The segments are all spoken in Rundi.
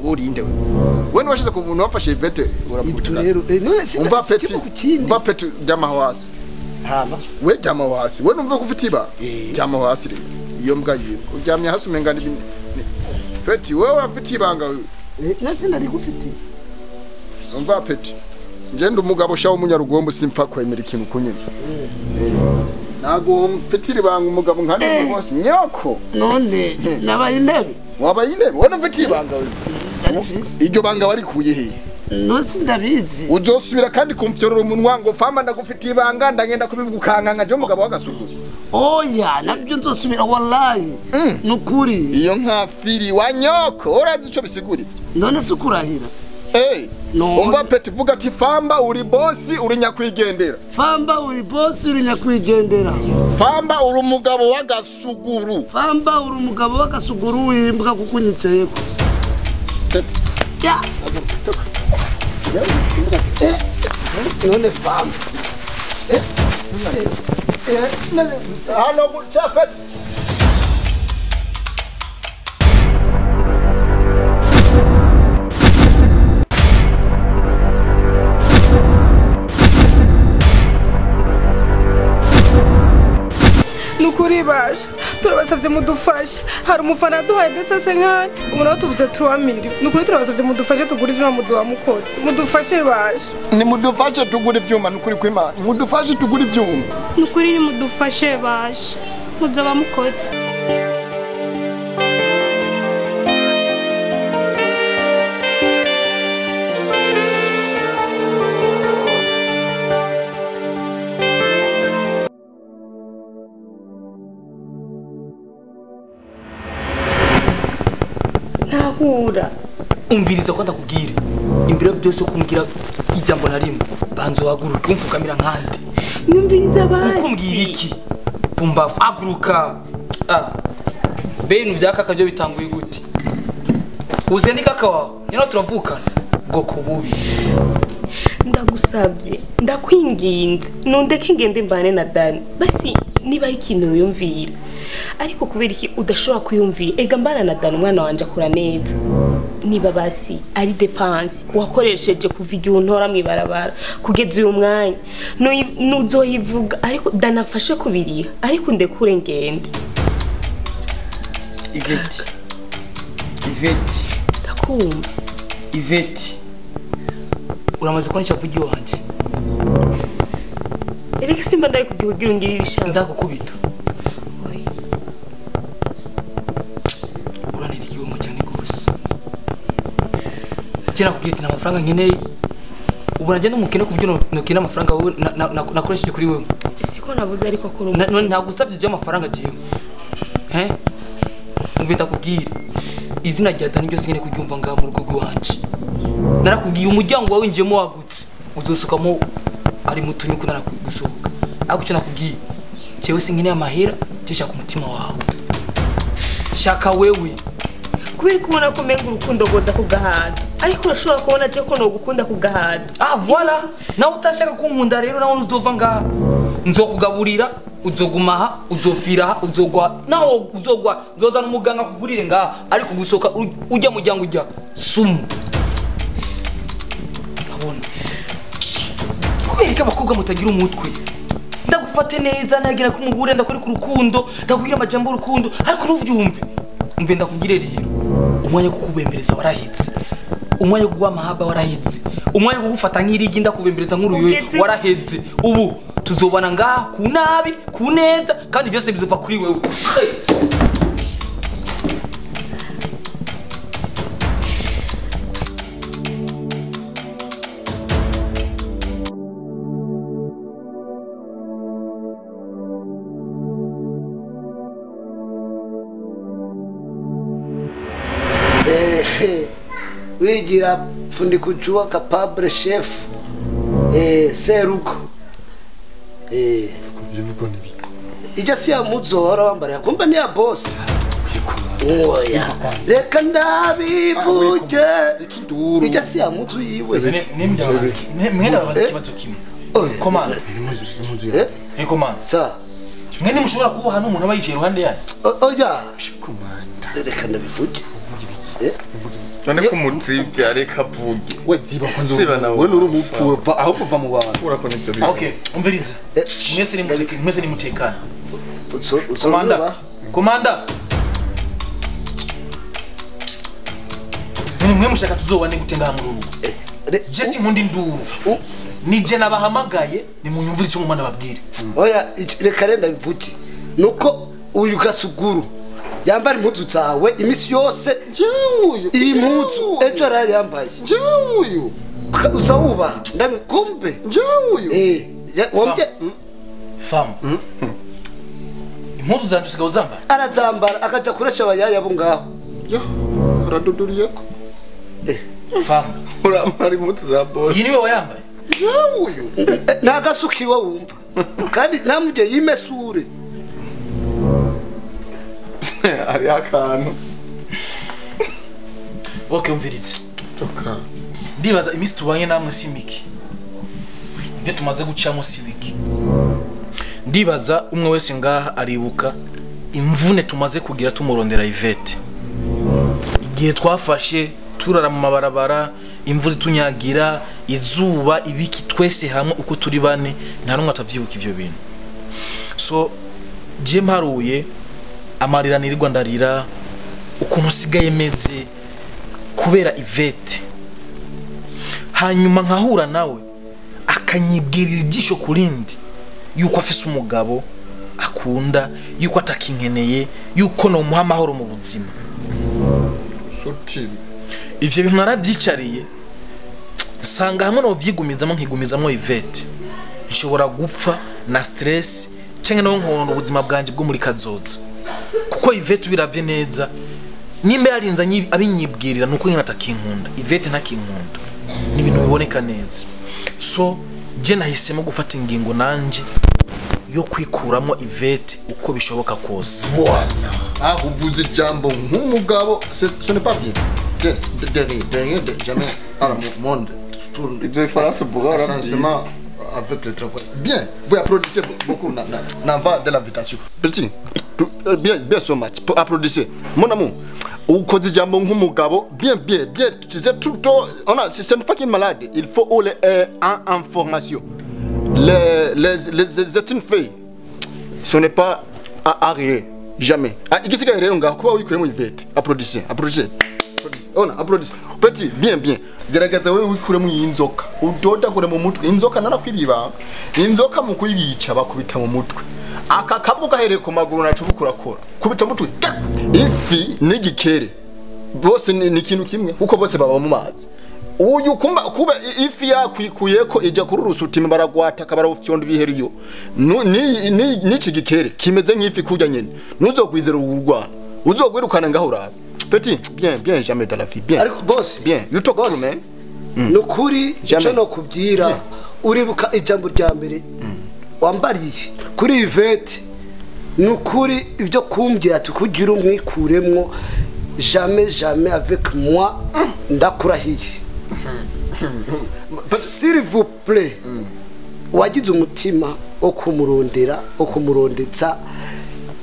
urinde we washize ku muntu wafashe ivete uravuga umva peti by'amahwasi hama we by'amahwasi we numva kufite iba by'amahwasi rero iyo mbwa yiri uryamye hasi umengana peti we urafite ibanga nasi nari gufite umva peti ngende umugabo shawo umunyarugombo simpfa kwemera ikintu kunyine nago mfitira ibanga umugabo nkandi bose nyoko none nabaye intebe wabaye intebe wona mfite ibanga we iryo banga warikuye he no sindabizi uzosubira kandi kumfyorora umunwa ngo fama ndagufitiye ibanga ndagenda kubivuga ukankanga je umugabo wagasuguru oya nabyo nzosubira wallahi nukuri iyo nkafiri wa nyoko urazi ico bisigura ivyo none sukurahira umva peti vuga ati famba uri bosi uri nyakwigendera famba uri bosi uri nyakwigendera famba uri umugabo wagasuguru famba uri umugabo wagasuguru wimbwa kukunyicayeko peti ya none famba hano mucha peti nukuri baje turabasavye mudufashe hari umufana duhaye desase nkani umuntu tubuze 3000 nukuri turabasavye mudufashe tugura ivyuma muzo wamukoze mudufashe baje ni mudufashe tugura ivyuma nukuri kwima mudufashe tugura ivyuma nukuri ni mudufashe baje muzo wamukoze Hura umviriza ko ndakubwire imbere byose kumbwira ijambo na rimwe banzo haguruka umfukamira nkande nyumviriza basi ukumbwira iki pumbafu haguruka bene vyaka byo bitanguye gute uze ni kaka wawe nyina turavukana goko bubi ndagusabye ndakwinginze nundeke ngende mbane na Dani basi niba ari ikintu yumvira ariko kubera iki udashobora kuyumvira ega mbana na Dani umwana wanje akura neza niba basi ari depense wakoresheje kuviga untora mwibarabara kugeza uyu mwanya nuzoyivuga ariko danafashe kubiriha ariko ndekure ngende Iveti ndakumva Iveti uramaze ko nicyavugiye wanje ereke simba ndaye kugira ngirira ishaka ndakukubita uranirikiwe mu cyane gose kina kubwita na amafaranga nkeneye ubona je ndumukene kubyo nokina amafaranga wowe nakoresheje kuri wewe siko nabuze ariko ko none ntagusabye je amafaranga jewe umvita kubwira izina rya Dani ryo singene kuryumva ngaha mu rugo rwanje narakubwiye umuryango wawe njemo wagutse uzosukamo ari mutunyuko narakugusohoka ako cyo nakubwiye cyewe singene amahera cyashaka umutima wawe shaka wewe kubera kubona ko menga urukundo goza kugahada ariko urashobora kubona je ko no gukunda kugahada voilà nawe utashaka kunkunda rero nawe uzova ngaha nzokugaburira uzogumaha uzofira uzogwa nawo uzogwa uzozana umuganga kuvurire ngaha ariko gusoka ujya mujyango ujya sumu abona kubera abakobwa mutagira umutwe ndagufate neza nagira kumugure ndakore ku rukundo ndakubwira amajambo y'urukundo ariko nuvyumve umve ndakubwire rero umwanya kukubembereza warahitse umwanya kuguha mahaba warahitse umwanya kugufata nk'irigi ndakubembereza nk'uruyoyo waraheze ubu tuzobana ngaha ku nabi ku neza kandi byose bizova kuri wewe wigira fundi kujua capable chef seruko bivugo nibi ija siya muzora wambara kumba ni ya boss oya reka ndabivuje ija siya muzu yiwe mwenda babaziki bazukimwe komanda komanda sa mwene mushobora kuba hano umuntu abayishiye ruhande yanyu oya komanda reka ndabivuje none ko muzibya reka vuge we ziba kwanzo ziba nawe we nuri umupfu aho kuva mu bantu urakona ibyo bintu Okay, umviriza. Mwese ni mutekana. Komanda Komanda. Mwe mushaka tuzowane gutenga hamururu. Jesse nkundi nduru. Nije nabahamagaye ni munyumvire cyo umwana babwire. oya reka renda bivuge nuko uyu gasuguru yambara impuzu zawe imisi yose jewe iyi mpuzu ejo arayambaye jewe uzawuba ndabikumbe jewe wambye Fam. Impuzu zanje usigaye uzambara. arazambara akaja kuresha abayaya bo ngaho yo araduduriyeko Fam. uramara impuzu za boss Iyi niwe wayambaye. jewe nagasukiwe wumva kandi namuje yimesure ari akantu Okay, umvirize. toka Ndibaza imisi tubanye namwe simiki. Ibyo tumaze gucamo simiki. Ndibaza umwe wese ngaha aribuka imvune tumaze kugira tumurondera Ivete. Igihe twafashe turara mu mabarabara, imvura tunyagira, izuba ibiki twese hamwe uko turi bane, nta numwe atavyibuka ivyo bintu. So je mparuye amarira nirirwa ndarira ukuntu usigaye meze kubera Ivete. Hanyuma nkahura nawe akanyibwirira ijisho kurindi yuko afise umugabo akunda, yuko atakinkeneye, yuko no muha amahoro mu buzima. suti Ivyo bintu naravyicariye sanga hamwe no vyigumizamo nkigumizamo Ivete. Nshobora gupfa na stress cyangwa no nkono ubuzima bwanje bwo muri kazoza. Kuko Ivete biravye neza nimba yarinza abinyibwirira nuko nyina atakinkunda. Ivete ntakinkunda. Ni ibintu biboneka neza. So je nahisemo gufata ingingo nanje yo kwikuramo Ivete uko bishoboka kose. voilà aho uvuze jambo nk'umugabo ce n'est pas bien dernier jamais à la monde ibyo France buga sincèrement avec le travail bien vous applaudissez beaucoup n'envoie de l'invitation petit bien so much applaudissez mon amour ukoze jambo nk'umugabo bien c'est tout on a c'est pas qu'une malade il faut en information les études faites ce n'est pas à rien jamais igisigaye rero ngaho kuba wikuremo Ivete applaudissez ona applaudissez petit bien geragaza wewe wikuremo inzoka udoda kure mu mutwe inzoka narakwibiba inzoka mu kuyibica bakubita mu mutwe aka kabwo gahereye ku maguru nacubukura kora kubita mutwe ifi n'igikere bose ni ikintu kimwe kuko bose baba mu mazi uyu kuba ifi yakwikuye ko ijya kururusa utima baragwata kabarawufyondo biheriyo ni cigikere kimeze nk'ifi kujya nyene nuzogwizera urugwana uzogwirukana ngaho urabe petit bien jamais dans la vie bien ariko boss bien you talk to me nukuri cyo no kubyira uribuka ijambo rya mbere wambariye kuri Ivete nukuri ivyo kumbwira tukugira umwikuremwo jamais avec moi ndakurahiye s'il vous plaît wagize umutima wo kumurondera wo kumurondetsa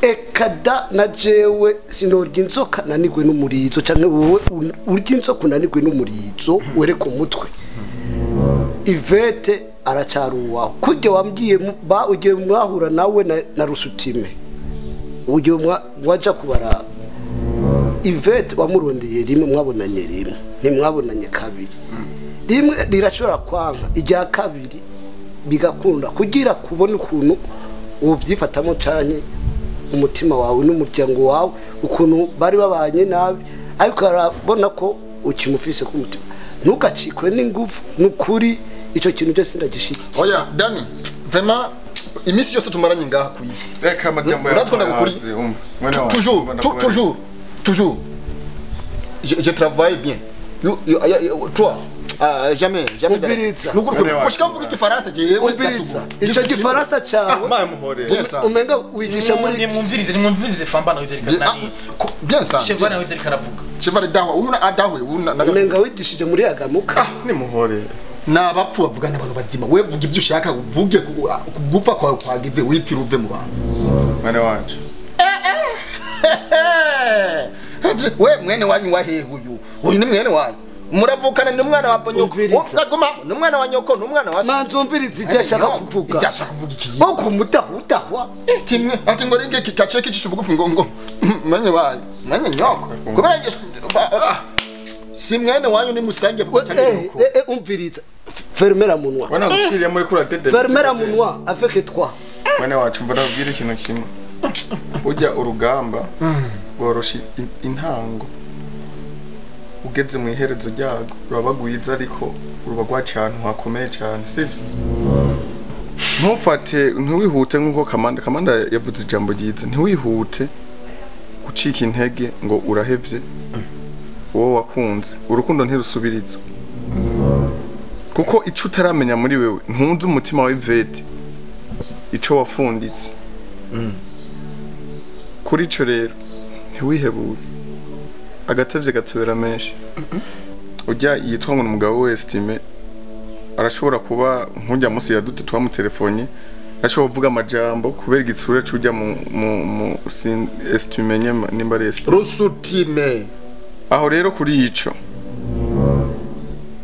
ekada na jewe sinorya inzoka nanigwe n'umurizo canke wowe urya inzoka nanigwe n'umurizo were ku mutwe Ivete aracaruwaho kurya wambwiye ugiye mwahura nawe na rusutime ugiye waja kubaraba Ivete wamurondeye rimwe mwabonanye rimwe ntimwabonanye kabiri rimwe rirashobora kwanka ijya kabiri bigakunda kugira kubona ukuntu ubyifatamo cyane umutima wawe n'umuryango wawe ukuntu bari babanye nabi ariko arabona ko ukimufise ku mutima ntugacikwe n'ingufu n'ukuri icyo kintu cyose ndagishyigikiye oya Dani vraiment imisi yose tumaranye ngaha ku isi reka amajambo ya toujours je travaille bien toi jamais ushikavuga igifaransa jewe icyo gifaransa cyawe umenga wigisha muri nimwumvirize famba nawe yerekana bien ça cheva nawe yerekana vuga cheva dawa una adawe una umenga wigishije muri agamuka ni muhore nabapfu bavuga n'abantu bazima we vuga ibyo ushaka uvuge kugupfa kwawe kwagize wipfira uve mu bantu mwana wanje we mwene wanyu wahehe uyu ni mwene wanyu muravukana ni umwana wa nyoko ufaguma ni umwana wa nyoko ni umwana wa manzumviriza ibyashaka kuvuga ibyashaka kuvuga iki boko mutahutahwa kimwe ati ngo ringe kikace kicisha bugufi ngo manye wanyu manye nyoko kubera si mwene wanyu ni musange umviriza fermera munwa wana gushiriye muri kura dede fermera munwa avec toi mwana wacu mvura ubwira ikintu kimwe ujya urugamba gorosha intango ugeze mu iherezo ryago urabagwiza ariko uruba rwacantu hakomeye cyane sivyo ntufate ntiwihute nkuko kamanda yavuze ijambo ryiza ntiwihute gucika intege ngo urahevye wowe wakunze urukundo ntirusubiriza kuko ico utaramenya muri wewe ntunze umutima wa Yvette ico wafunditse kuri ico rero ntiwihebure agatevye gatebera menshi ujya yitwa ngo umugabo we estime arashobora kuba nkujya musi yadute twa mu telefone ashobora kuvuga amajambo kubera igitsura cyujya mu estime nyema nimba ari estime rusutime aho rero kuri ico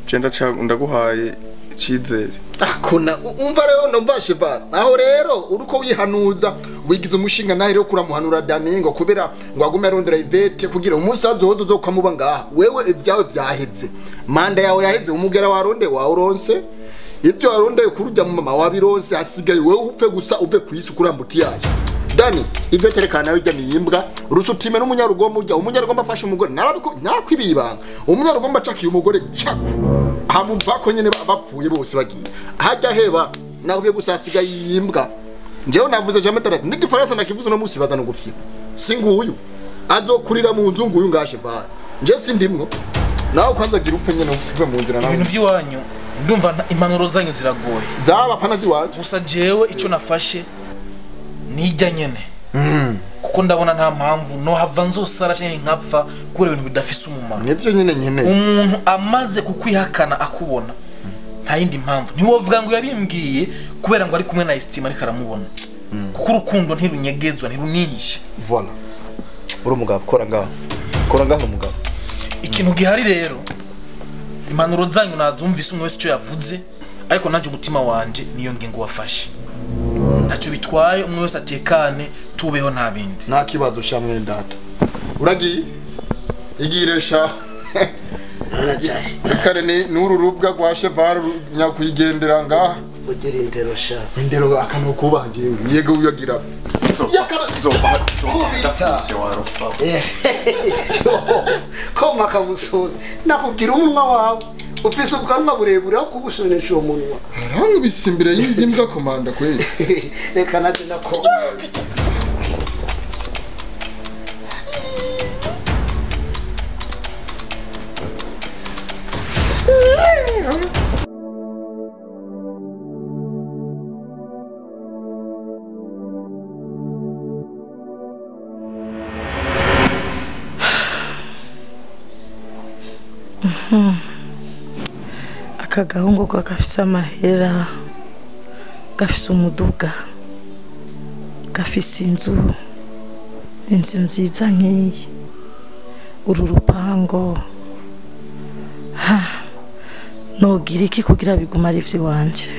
cenda ndaguhaye ikizere akona umva rero ndumvashe bana aho rero uruko wihanuza wigize umushinga nahe rero kuramuhanura Daningo kubera ngo agume arondera Yvette kugira umusazo hozo zo kwamuba ngaha wewe ibyawe byaheze manda yawe yaheze umugera waronde wawuronse ibyo waronde kurujya mu mama wabironse hasigaye wewe upfe gusa uve kwisi kurambuti yaje Dani Yvette rekana wijya miyimbwa rusutime n'umunyarugomba ujya umunyarugomba afashe umugore nakwibibanga umunyarugomba acakiye umugore cako hamumva ko nyene bapfuye bose bagiye hajya heba nakubiye gusasiga yimbwa njewe navuze jamwe tarati n'igifaransa nakivuze no musi bazana gufye singuyu azokurira mu nzu nguyu ngashe va nje sindimwo nawe kwanza gira upfe nyene uve mu nzira nawe ibintu by'iwanyu ndumva impanuro zanyu ziragoye zaba pana ziwaje gusa jewe ico nafashe nijya nyene kuko ndabona nta mpamvu no hava nzosara cyane nkapfa kubera ibintu bidafise umumaro nivyo nyene nyene umuntu amaze kukwihakana akubona nta yindi mpamvu ntiwovuga ngo yabimbwiye kubera ngo ari kumwe na estima ariko aramubona kuko urukundo ntirunyegezwa ntirunihishe voilà uri umugabo kora ngaho umugabo ikintu gihari rero impanuro zanyu nazumvise umwe wese icyo yavuze ariko nanje umutima wanje niyo ngingo wafashe ntacyo bitwaye umwe wese atekane tubeho nta bindi nta kibazo shamwe data uragiye igiresha kare ni ururubwa rwa cheval nyakuyigendera ngaha ugera indero sha indero akano kubagiye yego uyagira koma kamusoza nakubwira umunwa wawe ufise ubwanwa burebure aho kubusonesha uwo munwa rangu bisimbire y'imbwa komanda kweli reka naje nako akagahungu ko gafise amahera gafise umuduga gafise inzu nziza nk'iyi uru rupango nogira iki kugira biguma ari ivy'iwanje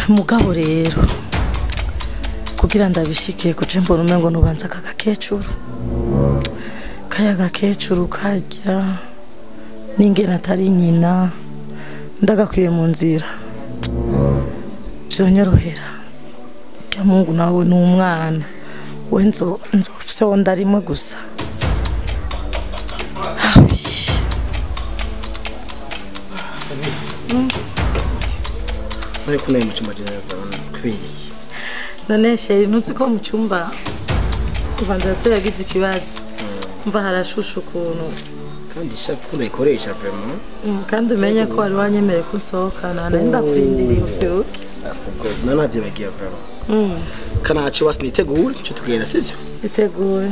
mugabo rero kugira ndabishikiye kuje mbona umengo nubanza akagakecuru kaya gakecuru karya ningena atari nyina ndagakwiye mu nzira byonyorohera kya Mungu nawe ni umwana we nzofyonda rimwe gusa ariko nayo mu cyumba kweli none sheri ntuzi ko mu cyumba kuvandato yagize ikibazo mva harashusha ukuntu kandi chef kundi ikoresha vraiment kandi umenye ko wari wanyemere kusohokana nenda kurindiriye uvyuke afuko nanadi bagiye vraiment kana aci wasnitegura cyo tugenda sivyo itegure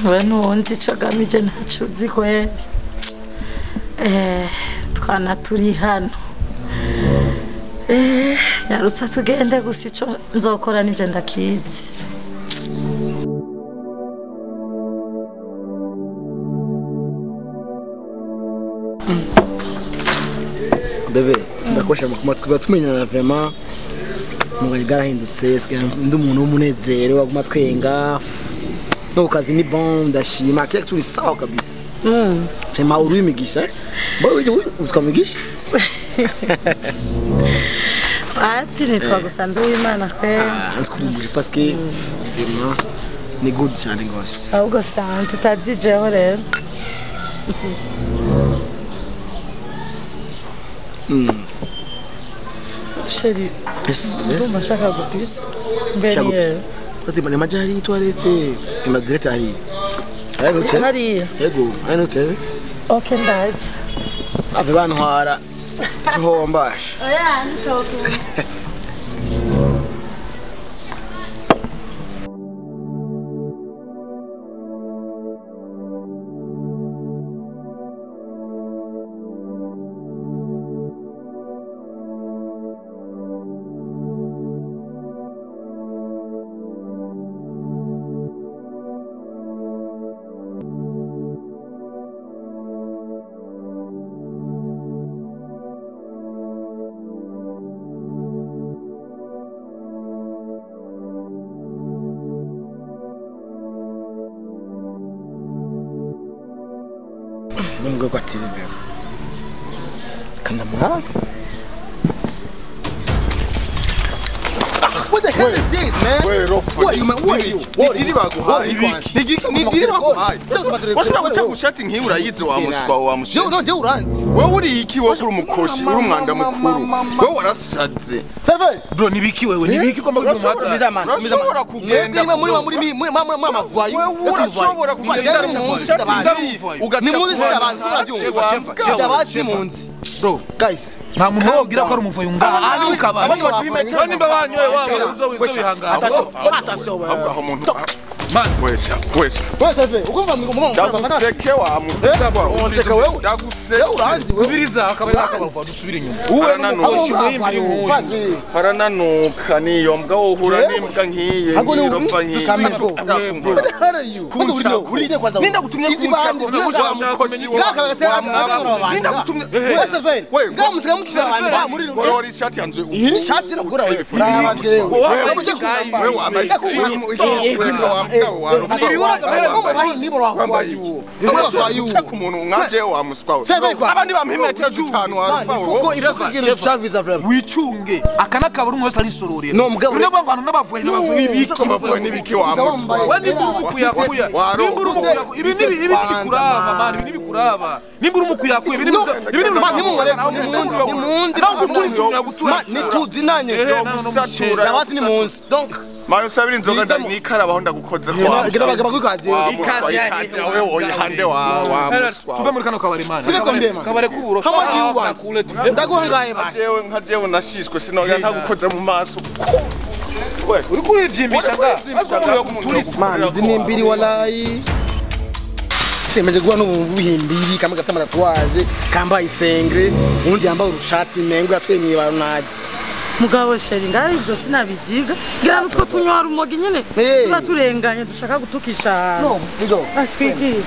Bueno, onzi cagamije ntaco uzi kweli twana turi hano yarutse tugende gusa ico nzokora nije ndakizi. Bebe, sindakosha makuma twiba tumenyana vraiment. Mugari garahindutse, eske ndi umuntu w'umunezero waguma twenga. No kazi ni bon ndashima kile turi sawa kabisa. Sema uri migisha. Bowe utamigisha. Ati nitwa gusa nduwimana kwe. Nsikurije parce que vraiment ni good cyane ngose. Ahubwo sante tutazijeho rero. Sheri. Ndumva nshaka gupisa. Mbere. Ati mane majari toilette. Tima direct ari. Ayinutse. Hari. Yego, ayinutse. Okay ndaje. Ave bantwara. Tuhombasha. Oya, nitoke. Mungu kwa TV. Kana mwa? What the hell is this, man? Wait, What you man? What are you? Nigiri baguhaye. Nigiri baguhaye. Washobora guca gushati nkiyi urayize wa muswa wa mushe. No, je uranzi. Wewe uri iki wo kuri umukoshi, uri umwanda mukuru. Wewe warasaze. Bro nibiki wewe nibiki ko mbagura umata. Urashobora kugenda muri mama vayi. Urashobora kugenda mu ni munsi abantu urabyumva. Sitabazi munsi. Bro Guys, nta muntu wogira ko ari umuvuyo ngaha ani ukaba abandi batwimetera nimba banyoye wabara uzobihangana aho umuntu man wesha wewe ukumva mama ndaguseke wa mudaba umuseka wewe ndaguseke uranzi wewe ubiriza akaba nakabava dusubira inyuma harananuka niyo mbwa wohura n'imbwa nkiye ngiropfa nkiye kurinde kwanza ninda gutumye kuncha kuvuga mukoshi wa ninda gutumye wewe ngamusika mutira abantu muri ngorori shati yanje iyi shati nakugura wewe wicunge akana kaburi umwe wese arisororera no mugabo rero abantu n'abavuye n'ibiki wa muswa we nimbura umukuyakuya nimbura umukuyakuya ibi nibikuraba man ibi nibikuraba nimbura umukuyakuya ibi nituzinanye abasi ni munsi donc mayo sabiri nzoga ndanikaraba ndagukoze kwa ikazi yawe oyihande wa muswa tuve muri kano kabari man kabare kuburo ndaguhangaye basi nkajewe nashishwe sinoga ntagukoze mu maso we uri kurivyimbisha nga man zinimbiri walayi shemeje guha n'ubuhimbiri kamwe gafite amatatuwaje kambaye isengre undi yambaye urushati mengo yatwemye barunaje mugabo sheri ngaho ibyo sinabiziga ngira nutwo tunywa rumogi nyene tuba turenganye dushaka gutukisha no bigo twigiye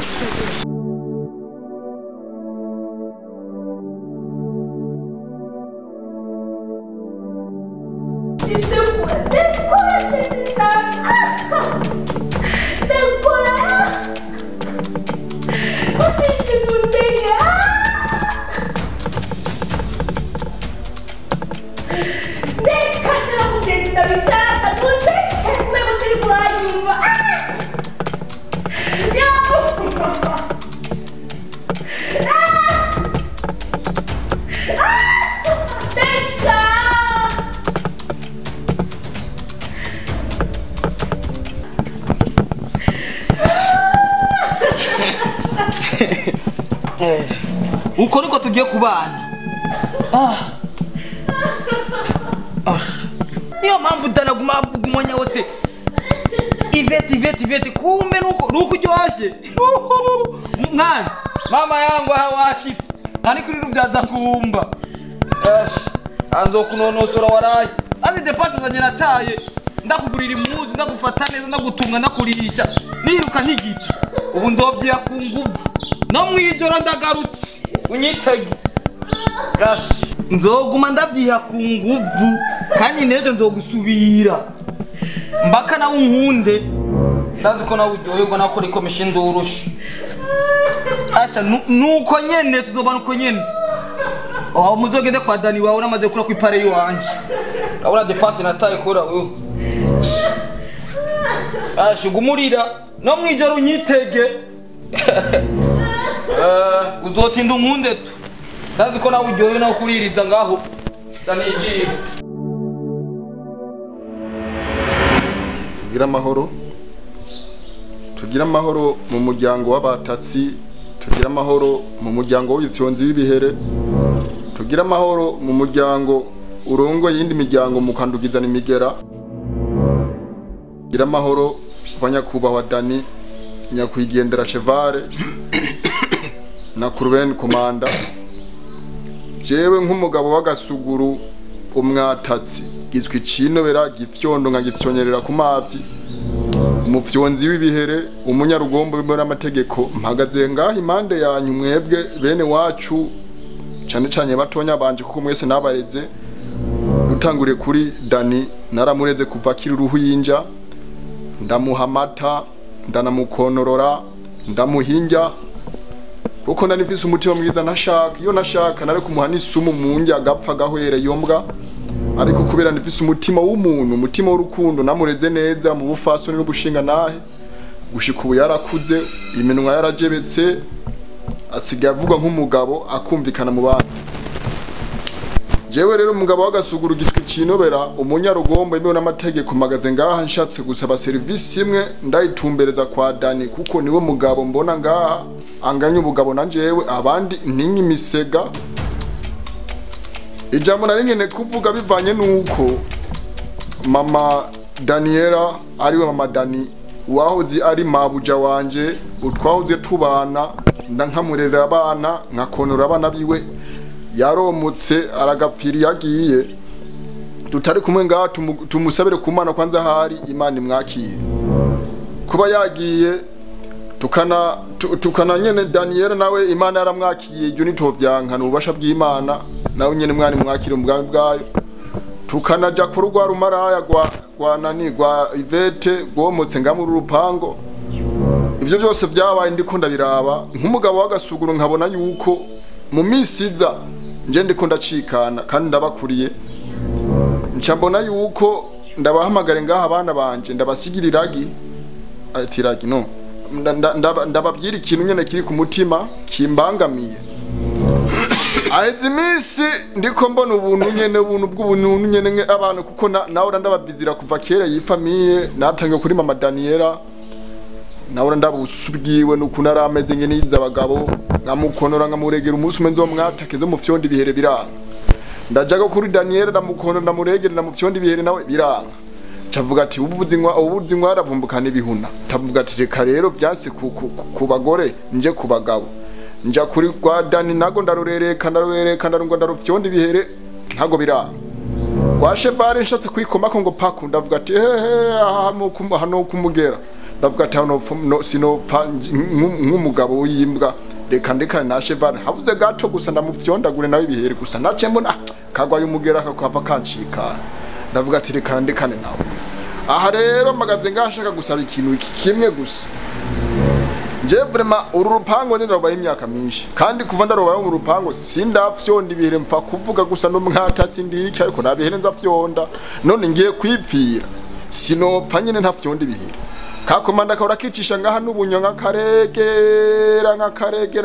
uko niko tugiye kubana niyo mpamvu utanaguma umwanya wose iveti kumbe nuko uryoshye mwana mama yangu aha washitse nani kuri rubyaza kumba Anzokunonosora waraye. Azi depasi zanye nataye. Ndakugurira impuzu, ndagufata neza, ndagutunga, ndakurisha. Niruka ntigita. Ubu nzovyiya ku nguvu. No mwijoro ndagarutse. Unyitege. Gashi. Nzoguma ndavyiha ku nguvu. Kandi nejo nzogusubira. Mbaka nawe unkunde. Ndazi ko nawe uryoherwa nako riko mishinda urusha. Asha nuko nyene tuzobana uko nyene. Aho muzogende kwa Dani wawe namaze kura ku ipare yiwanje. Abura depasi nataye kora wewe. Asha gumurira no mwijoro unyitege. Uzotinda unkunde tu. Ndazi ko nawe uryoherwa nako kuririza ngaho. Sanigiye. Tugira amahoro mu muryango w'abatatsi, tugira amahoro mu muryango w'ibifyonzi b'ibihere, tugira amahoro mu muryango urongo yindi miryango mukandugizana imigera, tugira amahoro banyakubahwa Dani nyakwigendera Chevare na Kurben Komanda. Jewe nk'umugabo w'agasuguru umwatatsi gizwe icinobera gifyondo nka gifyonyerera ku mavi, umufyonzi w'ibihere, umunyarugombo bimwe n'amategeko, mpagaze ngaho impande yanyu mwebwe bene wacu cyane cyane batonya banje kuko mwese nabareze. Rutanguriye kuri Dani naramureze kuva kiri uruhuyinja, ndamuhamata, ndanamukonorora, ndamuhinja kuko nari mfise umutima mwiza nashaka, iyo nashaka nari kumuha n'isumu mu njya agapfa gahwere yombwa, ariko kubera ndifise umutima w'umuntu, umutima w'urukundo, namureze neza mu bufasoni n'ubushinga nahe, gushika ubu yarakuze, iminwa yarajebetse, asigaye avuga nk'umugabo akumvikana mu bandi. Jewe rero umugabo w'agasuguru giswe cinobera, umunyarugombo imewe n'amategeko, magaze ngaha nshatse gusaba service imwe ndayitumbereza kwa Dani kuko niwe mugabo mbona ngaha anganya ubugabo na jewe, abandi ninyi misega. Ijambo naringene kuvuga bivanye nuko mama Daniela ariwe mama Dani wahoze ari mabuja wanje, utwahoze tubana ndankamurera abana nkakonora abana biwe, yaromutse aragapfiri yagiye, tutari kumwe ngaha tumusabire ku Mana kwanza hari Imana imwakire. Kuba yagiye tukana nyene Daniela nawe Imana yaramwakiye, ibyo nitovyanka n'ububasha bw'Imana, nawe nyene mwari mwakire umugambi bwayo. Tukanaja ku rwa rumaraya gwa nani gwa Ivete gwomotse ngamuri urupango. Ibyo byose byabaye ndiko ndabiraba nk'umugabo w'agasuguru, nkabona yuko mu misiza nje ndiko ndacikana kandi ndabakuriye. Ncambona yuko ndabahamagare ngaha abana banje ndabasigiriraги atiragi no ndababwira ikintu nyene kiri ku mutima kimbangamiye. Aheze imisi ndiko mbona ubuntu nyene, ubuntu bw'ubuntu nyene abantu kuko nawe ndabavizira kuva kera yifamiye, natangiye kuri mama Daniela nawe ndabusubwiwe n'ukuntu arameze nyene yiza abagabo, ngamukonora ngamuregera umunsi umwe nzomwatake zo mu fyondi bihere biranga. Ndajaga kuri Daniela ndamukonora ndamuregera na mu fyondi bihere nawe biranga. Tavuga ati ubuvuzi nkwa aravumbukana ibihuna. Tavuga ati reka rero vyase ku bagore nje ku bagabo. Nja kuri kwa Dani nago ndarurereka ndarungo ndarufyondi bihere ntago biranga. Kwa Chevare nshatse kwikoma ko ngo paku, ndavuga ati hano kumugera. Ndavuga ati hano sino nk'umugabo w'imbwa, reka ndekane na Chevare havuze gato gusa ndamufyondagure nawe bihere gusa nace mbona kagwaye umugera kakava kancika. Ndavuga ati reka ndekane nawe. Aha rero magaze ngashaka gusaba ikintu iki kimwe gusa. Je vraiment uru rupango ndarobaye imyaka myinshi, kandi kuva ndarobaye mu rupango sindafyonda ibihere mpfa kuvuga gusa no mwatatsi ndiki, ariko nabihere nzafyonda none ngiye kwipfira sinopfa nyine ntafyonda ibihere. Kakomanda kahora kicisha ngaha n'ubunyo nkakaregera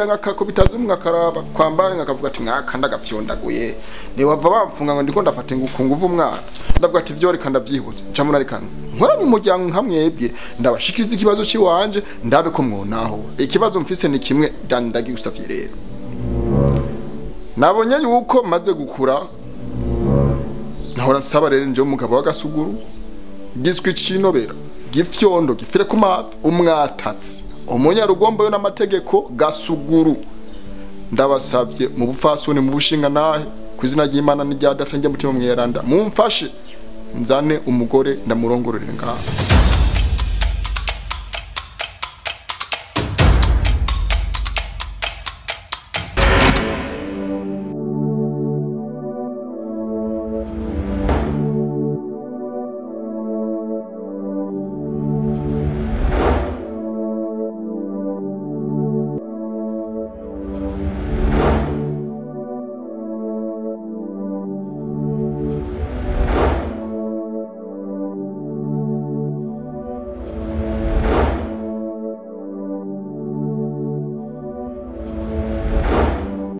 nkakakubitaza umwe akaraba kwambara nkakavuga ati mwakanda gafyondaguye ni wava bamfunga ngo ndiko ndafate ngukunguva umwana. Ndavuga ati vyo reka ndavyihuza ncamuna reka nkora mu muryango nkamwebye ndabashikiza ikibazo ciwanje ndabe ko mwonaho ikibazo mfise ni kimwe Dani ndagusavye rero. Nabonye yuko maze gukura nahora nsaba rero nje umugabo w'agasuguru giswe cinobera gifyondo gifire ku mavi umwatatsi umunyarugombo yo n'amategeko gasuguru. Ndabasavye mu bufasoni mu bushinga nahe kwizina ry'Imana n'irya data njye mutima mwiranda mumfashe nzane umugore ndamurongorere ngaha